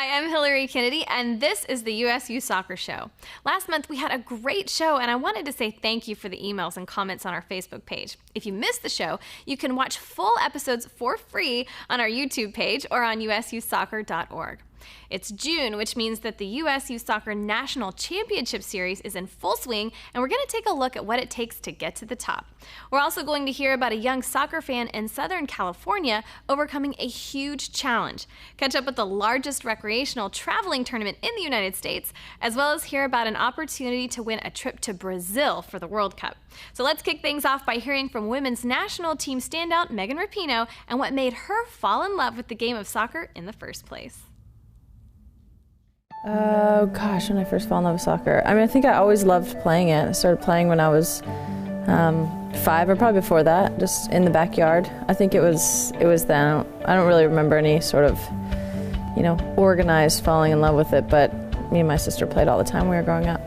Hi, I'm Hillary Kennedy, and this is the USU Soccer Show. Last month, we had a great show, and I wanted to say thank you for the emails and comments on our Facebook page. If you missed the show, you can watch full episodes for free on our YouTube page or on ususoccer.org. It's June, which means that the USU Soccer National Championship Series is in full swing, and we're going to take a look at what it takes to get to the top. We're also going to hear about a young soccer fan in Southern California overcoming a huge challenge, catch up with the largest recreational traveling tournament in the United States, as well as hear about an opportunity to win a trip to Brazil for the World Cup. So let's kick things off by hearing from women's national team standout Megan Rapinoe and what made her fall in love with the game of soccer in the first place. Oh gosh, when I first fell in love with soccer. I mean, I think I always loved playing it. I started playing when I was 5 or probably before that, just in the backyard. I think it was then. I don't really remember any sort of, organized falling in love with it, but me and my sister played all the time when we were growing up.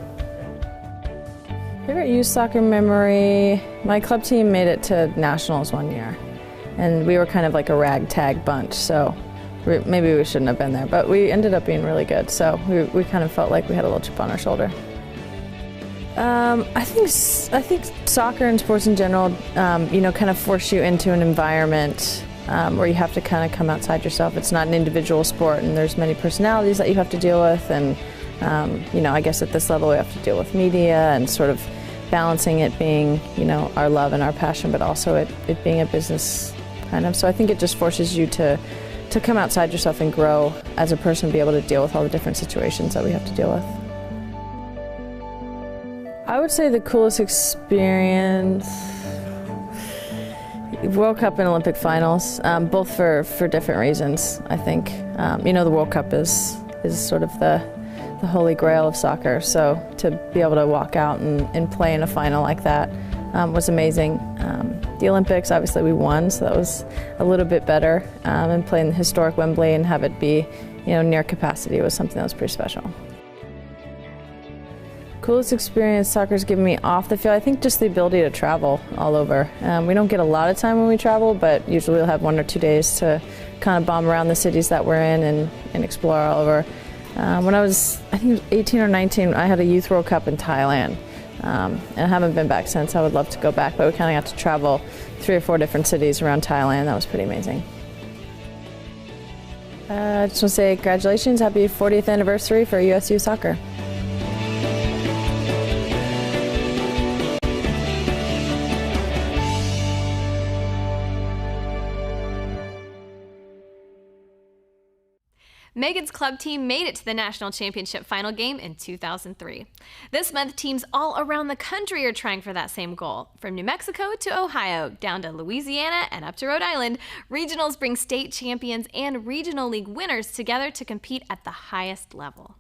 Favorite youth soccer memory? My club team made it to nationals one year, and we were kind of like a ragtag bunch, so maybe we shouldn't have been there, but we ended up being really good, so we kind of felt like we had a little chip on our shoulder. I think soccer and sports in general, kind of force you into an environment where you have to kind of come outside yourself. It's not an individual sport, and there's many personalities that you have to deal with, and I guess at this level we have to deal with media and sort of balancing it being, our love and our passion, but also it being a business kind of. So I think it just forces you to come outside yourself and grow as a person, be able to deal with all the different situations that we have to deal with. I would say the coolest experience, World Cup and Olympic finals, both for different reasons, I think. The World Cup is sort of the holy grail of soccer, so to be able to walk out and play in a final like that was amazing. The Olympics, obviously we won, so that was a little bit better. And playing the historic Wembley and have it be, near capacity was something that was pretty special. Coolest experience soccer's given me off the field, I think just the ability to travel all over. We don't get a lot of time when we travel, but usually we'll have 1 or 2 days to kind of bomb around the cities that we're in and explore all over. When I was, I think it was 18 or 19, I had a Youth World Cup in Thailand. And I haven't been back since. I would love to go back, but we kind of got to travel 3 or 4 different cities around Thailand. That was pretty amazing. I just want to say congratulations, happy 40th anniversary for USU Soccer. Megan's club team made it to the national championship final game in 2003. This month, teams all around the country are trying for that same goal. From New Mexico to Ohio, down to Louisiana and up to Rhode Island, regionals bring state champions and regional league winners together to compete at the highest level.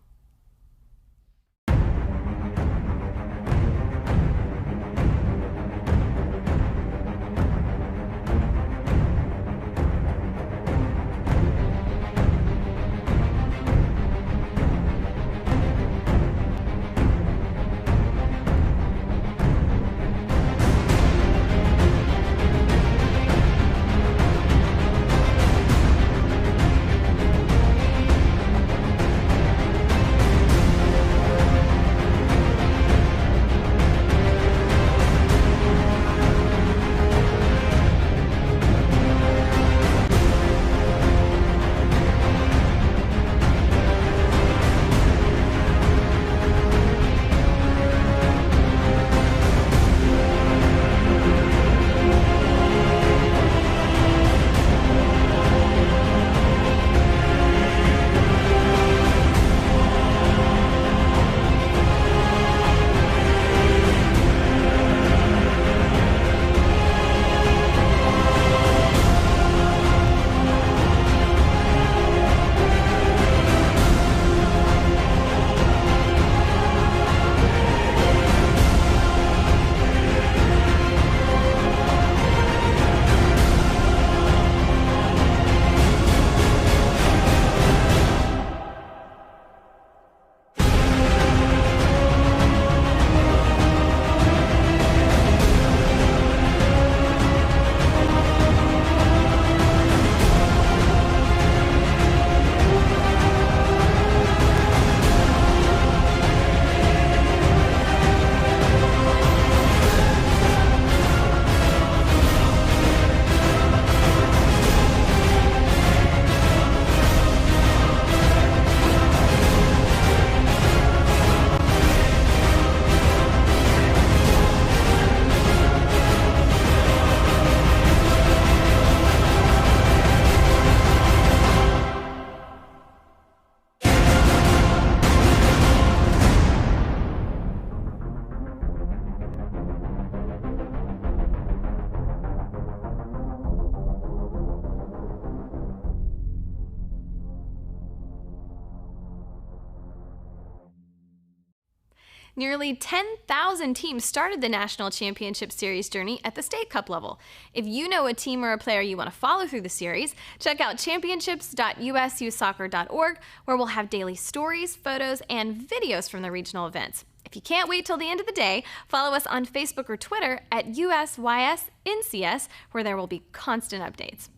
Nearly 10,000 teams started the National Championship Series journey at the State Cup level. If you know a team or a player you want to follow through the series, check out championships.ususoccer.org, where we'll have daily stories, photos, and videos from the regional events. If you can't wait till the end of the day, follow us on Facebook or Twitter at USYSNCS, where there will be constant updates.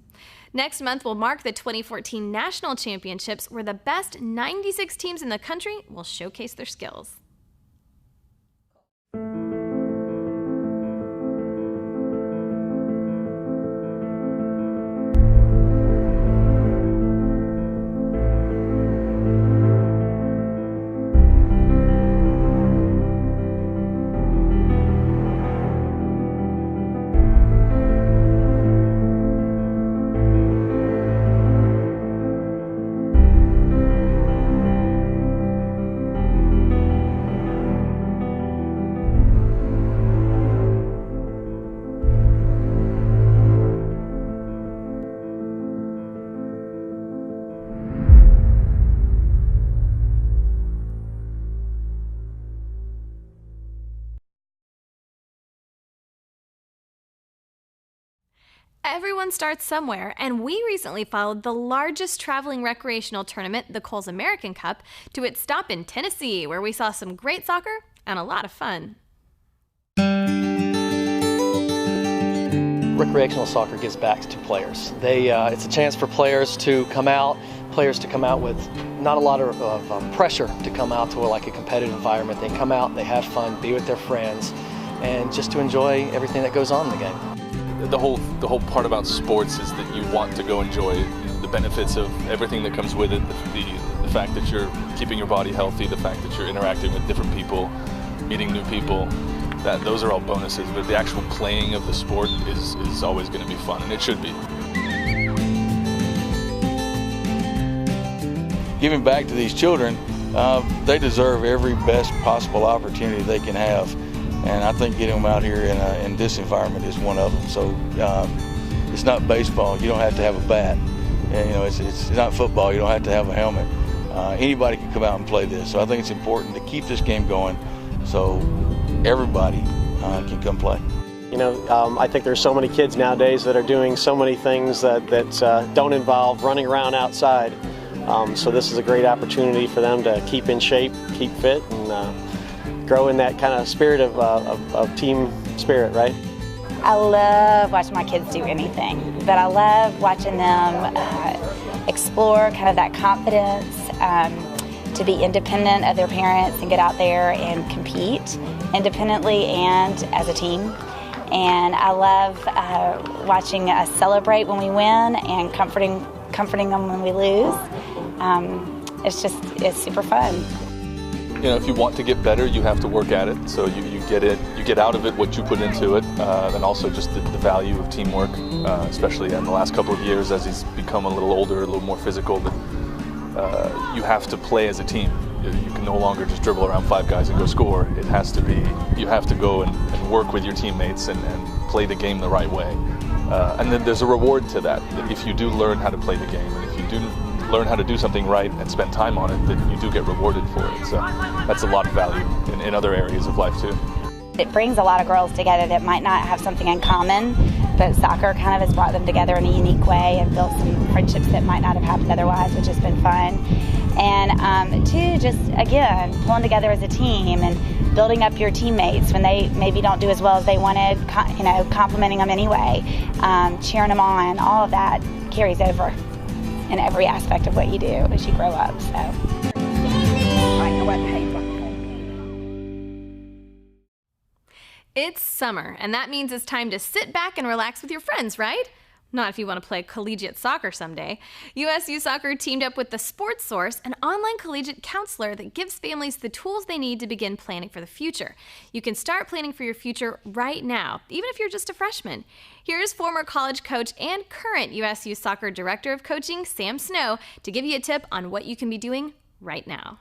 Next month will mark the 2014 National Championships, where the best 96 teams in the country will showcase their skills. Everyone starts somewhere, and we recently followed the largest traveling recreational tournament, the Kohl's American Cup, to its stop in Tennessee, where we saw some great soccer and a lot of fun. Recreational soccer gives back to players. It's a chance for players to come out with not a lot of pressure to come out to like a competitive environment. They come out, they have fun, be with their friends, and just to enjoy everything that goes on in the game. The whole part about sports is that you want to go enjoy the benefits of everything that comes with it, the fact that you're keeping your body healthy, the fact that you're interacting with different people, meeting new people, those are all bonuses, but the actual playing of the sport is always going to be fun, and it should be. Giving back to these children, they deserve every best possible opportunity they can have. And I think getting them out here in this environment is one of them. So it's not baseball. You don't have to have a bat. And, it's not football. You don't have to have a helmet. Anybody can come out and play this. So I think it's important to keep this game going so everybody can come play. I think there's so many kids nowadays that are doing so many things that don't involve running around outside. So this is a great opportunity for them to keep in shape, keep fit, and grow in that kind of spirit of team spirit, right? I love watching my kids do anything, but I love watching them explore kind of that confidence, to be independent of their parents and get out there and compete independently and as a team. And I love watching us celebrate when we win and comforting them when we lose. It's super fun. If you want to get better, you have to work at it. So you get out of it what you put into it, and also just the value of teamwork, especially in the last couple of years as he's become a little older, a little more physical. You have to play as a team. You can no longer just dribble around five guys and go score. It has to be, you have to go and work with your teammates and play the game the right way. And then there's a reward to that if you do learn how to play the game, and if you do learn how to do something right and spend time on it, then you do get rewarded for it. So that's a lot of value in other areas of life too. It brings a lot of girls together that might not have something in common, but soccer kind of has brought them together in a unique way and built some friendships that might not have happened otherwise, which has been fun. And two, just again, pulling together as a team and building up your teammates when they maybe don't do as well as they wanted, complimenting them anyway, cheering them on, all of that carries over in every aspect of what you do as you grow up. So. It's summer, and that means it's time to sit back and relax with your friends, right? Not if you want to play collegiate soccer someday. USU Soccer teamed up with The Sports Source, an online collegiate counselor that gives families the tools they need to begin planning for the future. You can start planning for your future right now, even if you're just a freshman. Here's former college coach and current USU Soccer Director of Coaching, Sam Snow, to give you a tip on what you can be doing right now.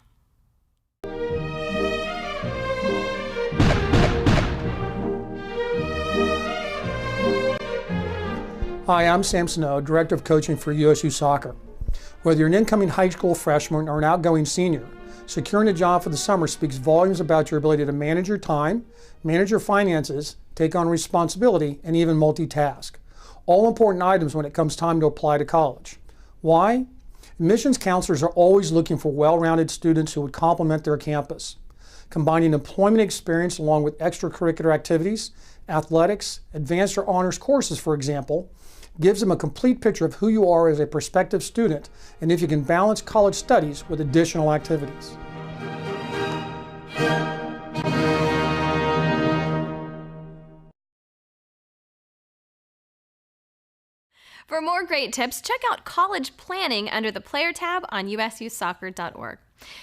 Hi, I'm Sam Snow, Director of Coaching for USU Soccer. Whether you're an incoming high school freshman or an outgoing senior, securing a job for the summer speaks volumes about your ability to manage your time, manage your finances, take on responsibility, and even multitask. All important items when it comes time to apply to college. Why? Admissions counselors are always looking for well-rounded students who would complement their campus. Combining employment experience along with extracurricular activities, athletics, advanced or honors courses, for example, gives them a complete picture of who you are as a prospective student and if you can balance college studies with additional activities. For more great tips, check out college planning under the Player tab on ususoccer.org.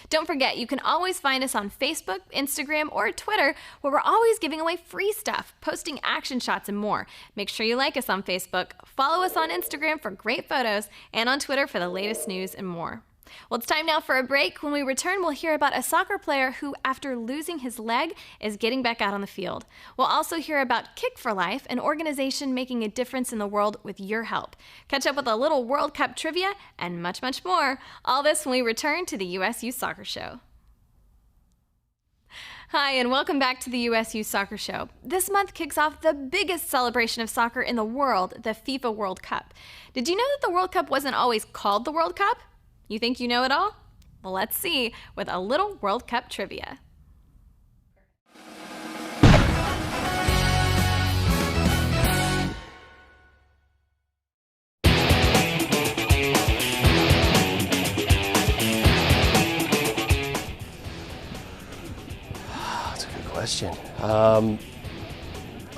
Don't forget, you can always find us on Facebook, Instagram, or Twitter, where we're always giving away free stuff, posting action shots, and more. Make sure you like us on Facebook, follow us on Instagram for great photos, and on Twitter for the latest news and more. Well, it's time now for a break. When we return, we'll hear about a soccer player who, after losing his leg, is getting back out on the field. We'll also hear about Kick for Life, an organization making a difference in the world with your help. Catch up with a little World Cup trivia and much, much more. All this when we return to the USU Soccer Show. Hi, and welcome back to the USU Soccer Show. This month kicks off the biggest celebration of soccer in the world, the FIFA World Cup. Did you know that the World Cup wasn't always called the World Cup? You think you know it all? Well, let's see with a little World Cup trivia. That's a good question. I'm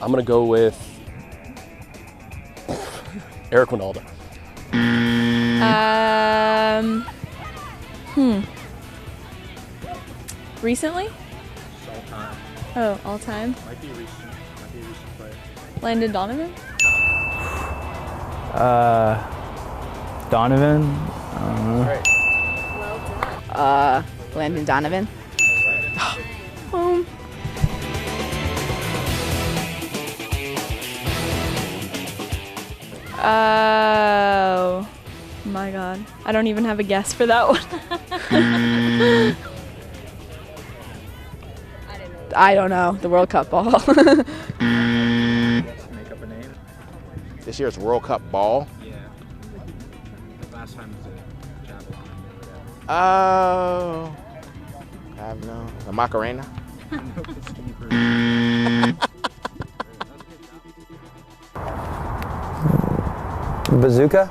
going to go with Eric Wynalda. Recently? All time. Oh, all time? Might be recent player. Landon Donovan? Donovan. Landon Donovan. Oh my God. I don't even have a guess for that one. I don't know. The World Cup ball. Make up a name. This year's World Cup ball? Yeah. Last time was a javelin. Oh. I have no. The Macarena? Bazooka?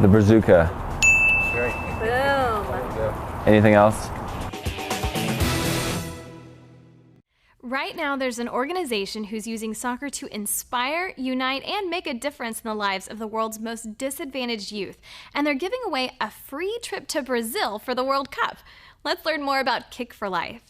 The bazooka. Boom. Anything else? Right now, there's an organization who's using soccer to inspire, unite, and make a difference in the lives of the world's most disadvantaged youth. And they're giving away a free trip to Brazil for the World Cup. Let's learn more about Kick for Life.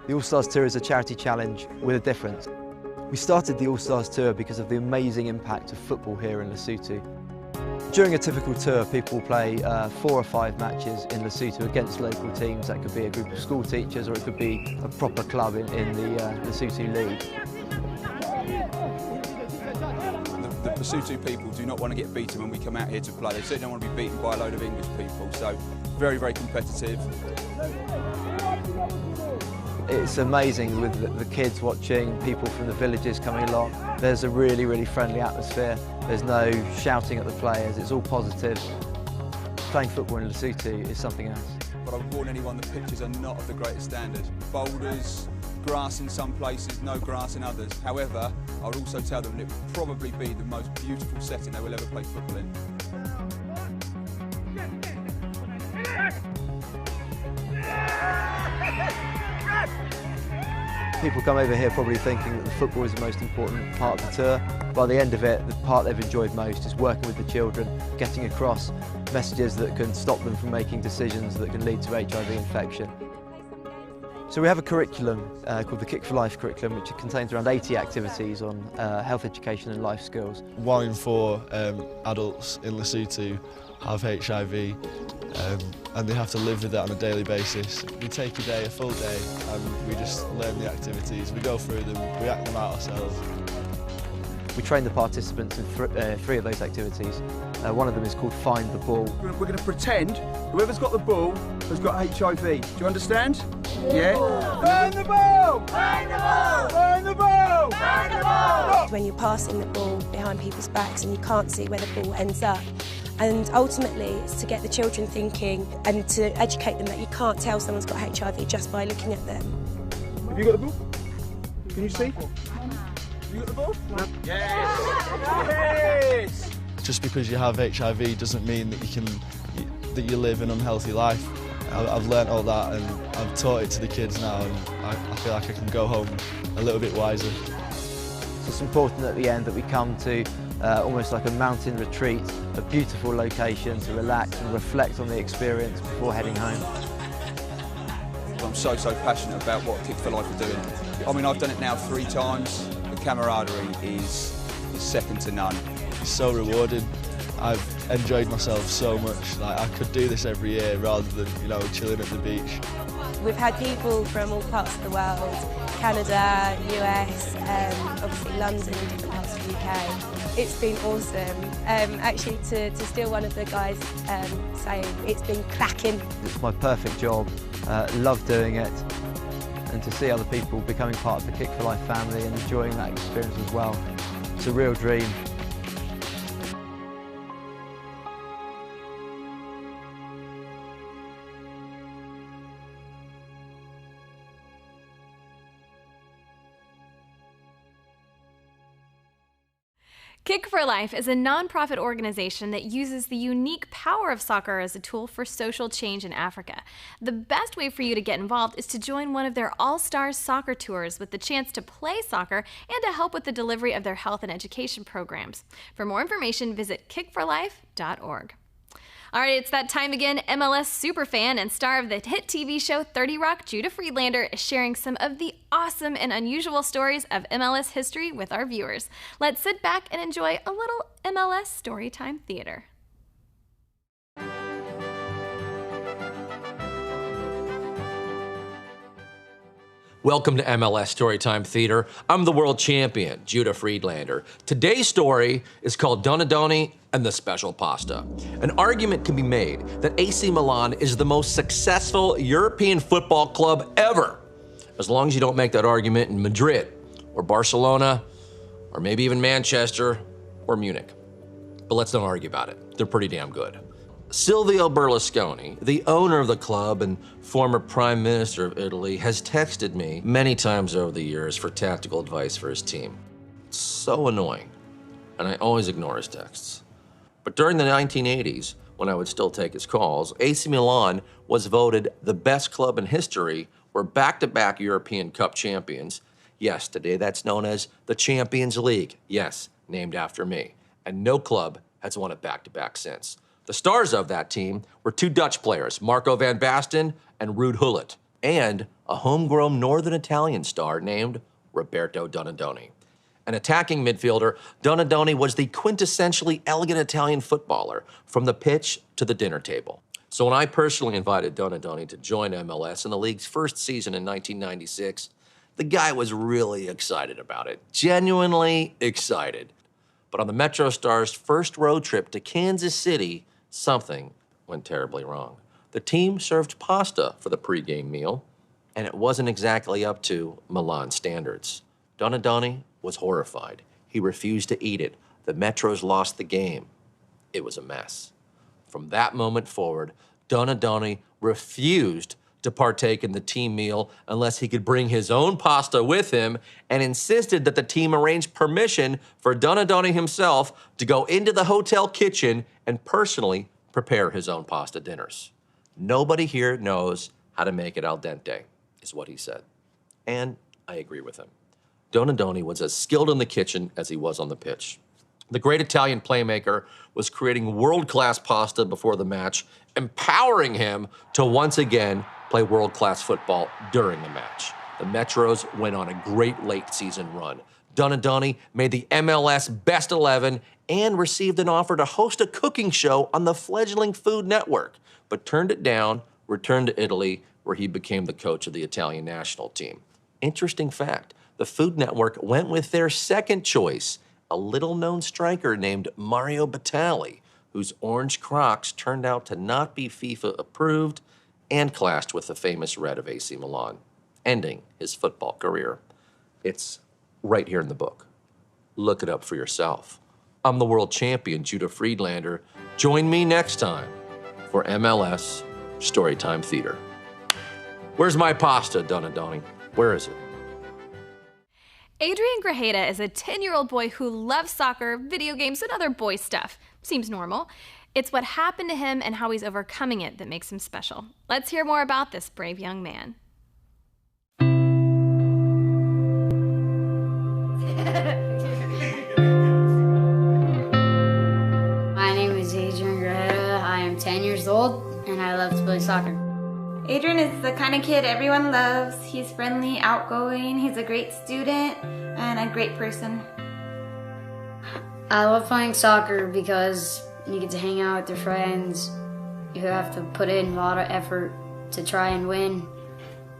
The All-Stars Tour is a charity challenge with a difference. We started the All-Stars Tour because of the amazing impact of football here in Lesotho. During a typical tour, people will play 4 or 5 matches in Lesotho against local teams. That could be a group of school teachers or it could be a proper club in the Lesotho League. The Lesotho people do not want to get beaten when we come out here to play. They certainly don't want to be beaten by a load of English people, so very, very competitive. It's amazing with the kids watching, people from the villages coming along. There's a really, really friendly atmosphere. There's no shouting at the players, it's all positive. Playing football in Lesotho is something else. But I would warn anyone that pitches are not of the greatest standard. Boulders, grass in some places, no grass in others. However, I would also tell them that it would probably be the most beautiful setting they will ever play football in. People come over here probably thinking that the football is the most important part of the tour. By the end of it, the part they've enjoyed most is working with the children, getting across messages that can stop them from making decisions that can lead to HIV infection. So we have a curriculum called the Kick for Life curriculum, which contains around 80 activities on health education and life skills. 1 in 4 adults in Lesotho have HIV, and they have to live with it on a daily basis. We take a full day, and we just learn the activities. We go through them, we act them out ourselves. We train the participants in 3 of those activities. One of them is called Find the Ball. We're going to pretend whoever's got the ball has got HIV. Do you understand? Yeah? Find the ball! Find the ball! Find the ball! Find the ball! When you're passing the ball behind people's backs and you can't see where the ball ends up. And ultimately, it's to get the children thinking and to educate them that you can't tell someone's got HIV just by looking at them. Have you got the ball? Can you see? Have you got the ball? No. Yes! Yes! Just because you have HIV doesn't mean that you live an unhealthy life. I've learnt all that and I've taught it to the kids now, and I feel like I can go home a little bit wiser. So it's important at the end that we come to almost like a mountain retreat, a beautiful location to relax and reflect on the experience before heading home. I'm so passionate about what Kick for Life are doing. I mean, I've done it now 3 times. The camaraderie is second to none. It's so rewarding. I've enjoyed myself so much. Like, I could do this every year rather than, chilling at the beach. We've had people from all parts of the world, Canada, US, obviously London and different parts of the UK. It's been awesome. Actually, to steal one of the guys saying, it's been cracking. It's my perfect job. Love doing it. And to see other people becoming part of the Kick for Life family and enjoying that experience as well. It's a real dream. Kick for Life is a nonprofit organization that uses the unique power of soccer as a tool for social change in Africa. The best way for you to get involved is to join one of their All-Stars soccer tours with the chance to play soccer and to help with the delivery of their health and education programs. For more information, visit kickforlife.org. All right, it's that time again. MLS superfan and star of the hit TV show 30 Rock, Judah Friedlander, is sharing some of the awesome and unusual stories of MLS history with our viewers. Let's sit back and enjoy a little MLS Storytime Theater. Welcome to MLS Storytime Theater. I'm the world champion, Judah Friedlander. Today's story is called Donadoni and the Special Pasta. An argument can be made that AC Milan is the most successful European football club ever, as long as you don't make that argument in Madrid, or Barcelona, or maybe even Manchester, or Munich. But let's not argue about it. They're pretty damn good. Silvio Berlusconi, the owner of the club and former Prime Minister of Italy, has texted me many times over the years for tactical advice for his team. It's so annoying, and I always ignore his texts. But during the 1980s, when I would still take his calls, AC Milan was voted the best club in history, were back-to-back European Cup champions. Yes, today that's known as the Champions League. Yes, named after me. And no club has won it back-to-back since. The stars of that team were 2 Dutch players, Marco van Basten and Ruud Gullit, and a homegrown Northern Italian star named Roberto Donadoni. An attacking midfielder, Donadoni was the quintessentially elegant Italian footballer from the pitch to the dinner table. So when I personally invited Donadoni to join MLS in the league's first season in 1996, the guy was really excited about it, genuinely excited. But on the MetroStars' first road trip to Kansas City, something went terribly wrong. The team served pasta for the pregame meal, and it wasn't exactly up to Milan standards. Donadoni was horrified. He refused to eat it. The Metros lost the game. It was a mess. From that moment forward, Donadoni refused to partake in the team meal unless he could bring his own pasta with him, and insisted that the team arrange permission for Donadoni himself to go into the hotel kitchen and personally prepare his own pasta dinners. Nobody here knows how to make it al dente, is what he said. And I agree with him. Donadoni was as skilled in the kitchen as he was on the pitch. The great Italian playmaker was creating world-class pasta before the match, empowering him to once again play world-class football during the match. The Metros went on a great late-season run. Donadoni made the MLS Best 11 and received an offer to host a cooking show on the fledgling Food Network, but turned it down, returned to Italy, where he became the coach of the Italian national team. Interesting fact, the Food Network went with their second choice, a little-known striker named Mario Batali, whose orange Crocs turned out to not be FIFA-approved and clashed with the famous red of AC Milan, ending his football career. It's right here in the book. Look it up for yourself. I'm the world champion, Judah Friedlander. Join me next time for MLS Storytime Theater. Where's my pasta, Donadoni? Where is it? Adrian Grajeda is a 10-year-old boy who loves soccer, video games, and other boy stuff. Seems normal. It's what happened to him and how he's overcoming it that makes him special. Let's hear more about this brave young man. My name is Adrian Grajeda. I am 10 years old, and I love to play soccer. Adrian is the kind of kid everyone loves. He's friendly, outgoing, he's a great student, and a great person. I love playing soccer because you get to hang out with your friends. You have to put in a lot of effort to try and win,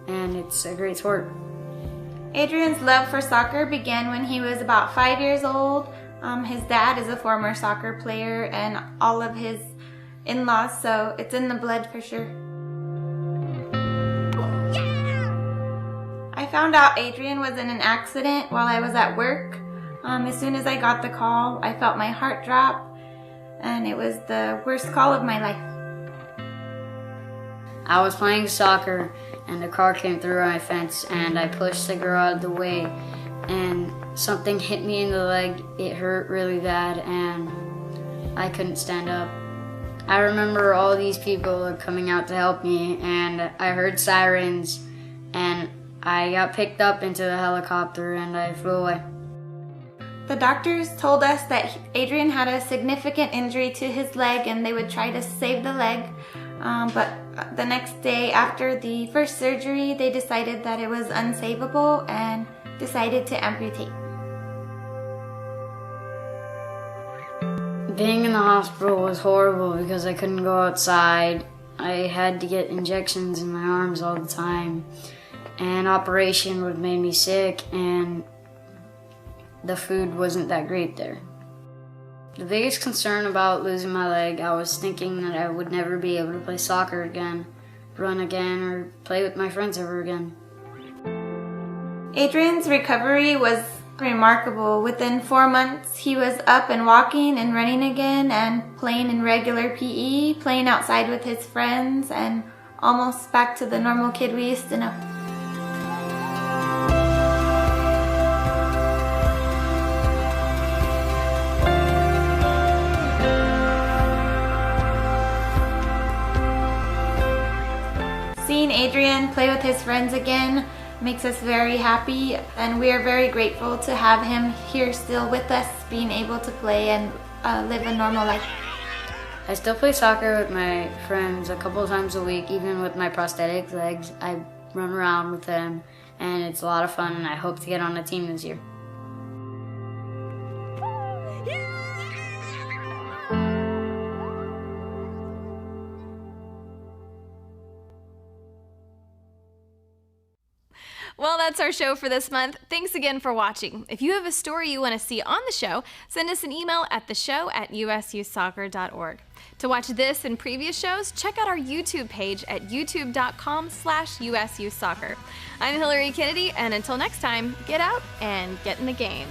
and it's a great sport. Adrian's love for soccer began when he was about 5 years old. His dad is a former soccer player and all of his in-laws, so it's in the blood for sure. I found out Adrian was in an accident while I was at work. As soon as I got the call, I felt my heart drop, and it was the worst call of my life. I was playing soccer, and a car came through my fence, and I pushed the girl out of the way, and something hit me in the leg. It hurt really bad, and I couldn't stand up. I remember all these people coming out to help me, and I heard sirens, and I got picked up into the helicopter, and I flew away. The doctors told us that Adrian had a significant injury to his leg and they would try to save the leg. But the next day after the first surgery, they decided that it was unsavable and decided to amputate. Being in the hospital was horrible because I couldn't go outside. I had to get injections in my arms all the time. An operation would have made me sick, and the food wasn't that great there. The biggest concern about losing my leg, I was thinking that I would never be able to play soccer again, run again, or play with my friends ever again. Adrian's recovery was remarkable. Within 4 months, he was up and walking and running again and playing in regular PE, playing outside with his friends, and almost back to the normal kid we used to know. Seeing Adrian play with his friends again makes us very happy, and we are very grateful to have him here still with us, being able to play and live a normal life. I still play soccer with my friends a couple times a week, even with my prosthetic legs. I run around with them, and it's a lot of fun, and I hope to get on a team this year. Well, that's our show for this month. Thanks again for watching. If you have a story you want to see on the show, send us an email at theshow@ususoccer.org. To watch this and previous shows, check out our YouTube page at youtube.com/ususoccer. I'm Hillary Kennedy, and until next time, get out and get in the game.